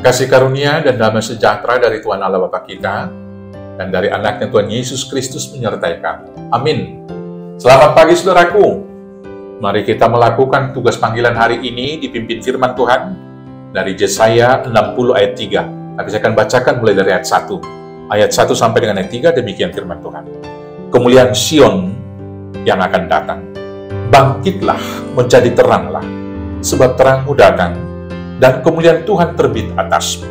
Kasih karunia dan damai sejahtera dari Tuhan Allah Bapa kita dan dari anaknya Tuhan Yesus Kristus menyertai kamu. Amin. Selamat pagi saudaraku. Mari kita melakukan tugas panggilan hari ini dipimpin firman Tuhan dari Yesaya 60 ayat 3. Tapi saya akan bacakan mulai dari ayat 1. Ayat 1 sampai dengan ayat 3, demikian firman Tuhan. Kemuliaan Sion yang akan datang. Bangkitlah, menjadi teranglah, sebab terangmu datang, dan kemuliaan Tuhan terbit atasmu.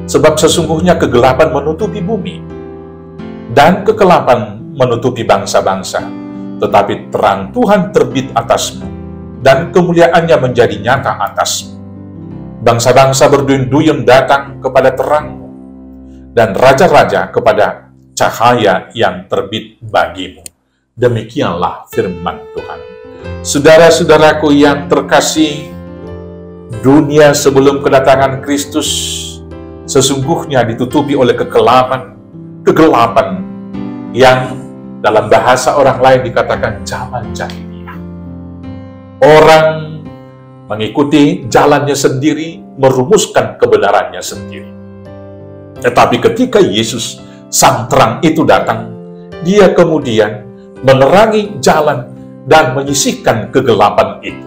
Sebab sesungguhnya kegelapan menutupi bumi, dan kekelapan menutupi bangsa-bangsa, tetapi terang Tuhan terbit atasmu, dan kemuliaannya menjadi nyata atasmu. Bangsa-bangsa berduyun-duyun datang kepada terangmu, dan raja-raja kepada cahaya yang terbit bagimu. Demikianlah firman Tuhan. Saudara-saudaraku yang terkasih, dunia sebelum kedatangan Kristus sesungguhnya ditutupi oleh kegelapan yang dalam bahasa orang lain dikatakan zaman jahiliyah. Orang mengikuti jalannya sendiri, merumuskan kebenarannya sendiri. Tetapi ketika Yesus, sang terang itu datang, dia kemudian menerangi jalan dan menyisihkan kegelapan itu.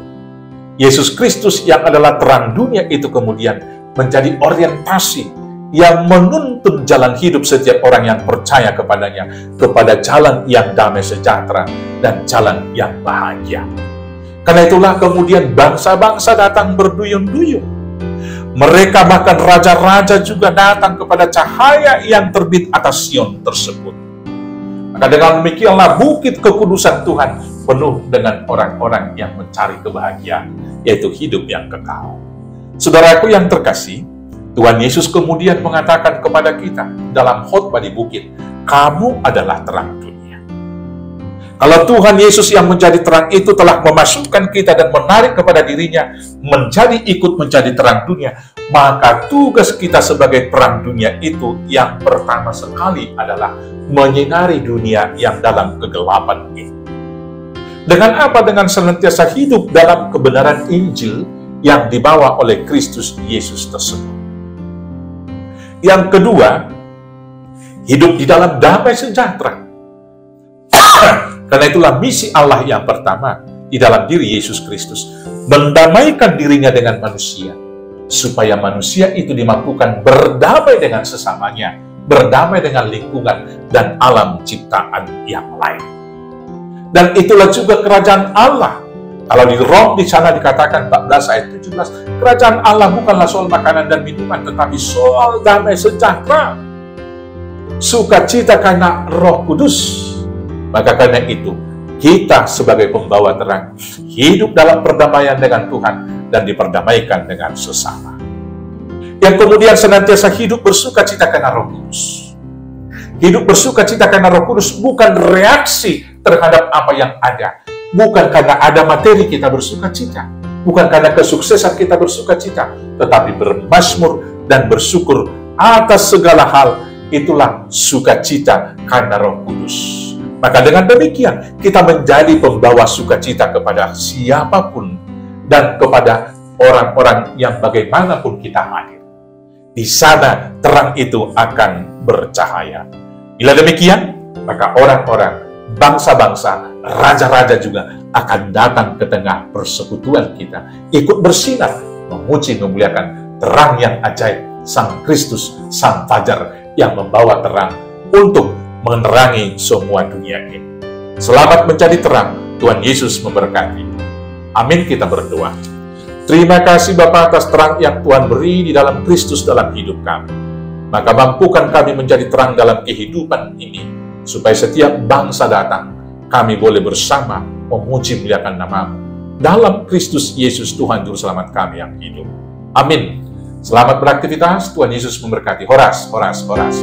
Yesus Kristus yang adalah terang dunia itu kemudian menjadi orientasi yang menuntun jalan hidup setiap orang yang percaya kepadanya, kepada jalan yang damai sejahtera dan jalan yang bahagia. Karena itulah kemudian bangsa-bangsa datang berduyun-duyun. Mereka bahkan raja-raja juga datang kepada cahaya yang terbit atas Sion tersebut. Maka dengan demikianlah bukit kekudusan Tuhan penuh dengan orang-orang yang mencari kebahagiaan, yaitu hidup yang kekal. Saudaraku yang terkasih, Tuhan Yesus kemudian mengatakan kepada kita dalam khotbah di bukit, kamu adalah terang dunia. Kalau Tuhan Yesus yang menjadi terang itu telah memasukkan kita dan menarik kepada dirinya menjadi ikut menjadi terang dunia, maka tugas kita sebagai terang dunia itu yang pertama sekali adalah menyinari dunia yang dalam kegelapan ini. Dengan apa? Dengan senantiasa hidup dalam kebenaran Injil yang dibawa oleh Kristus Yesus tersebut. Yang kedua, hidup di dalam damai sejahtera. Karena itulah misi Allah yang pertama di dalam diri Yesus Kristus, mendamaikan dirinya dengan manusia, supaya manusia itu dimampukan berdamai dengan sesamanya, berdamai dengan lingkungan dan alam ciptaan yang lain. Dan itulah juga kerajaan Allah. Kalau di Rom di sana dikatakan 14 ayat 17, kerajaan Allah bukanlah soal makanan dan minuman, tetapi soal damai sejahtera, sukacita karena Roh Kudus. Maka karena itu, kita sebagai pembawa terang, hidup dalam perdamaian dengan Tuhan dan diperdamaikan dengan sesama. Yang kemudian senantiasa hidup bersukacita karena Roh Kudus. Hidup bersukacita karena Roh Kudus bukan reaksi terhadap apa yang ada. Bukan karena ada materi kita bersukacita. Bukan karena kesuksesan kita bersukacita. Tetapi bermazmur dan bersyukur atas segala hal. Itulah sukacita karena Roh Kudus. Maka dengan demikian, kita menjadi pembawa sukacita kepada siapapun dan kepada orang-orang yang bagaimanapun kita hadir. Di sana terang itu akan bercahaya. Bila demikian, maka orang-orang, bangsa-bangsa, raja-raja juga akan datang ke tengah persekutuan kita, ikut bersinar, memuji, memuliakan terang yang ajaib, Sang Kristus, Sang Fajar yang membawa terang untuk menerangi semua dunia ini. Selamat menjadi terang. Tuhan Yesus memberkati. Amin. Kita berdoa. Terima kasih Bapa atas terang yang Tuhan beri di dalam Kristus dalam hidup kami. Maka mampukan kami menjadi terang dalam kehidupan ini, supaya setiap bangsa datang, kami boleh bersama memuji muliakan nama-Mu dalam Kristus Yesus Tuhan Juru Selamat kami yang hidup. Amin. Selamat beraktivitas. Tuhan Yesus memberkati. Horas, horas, horas.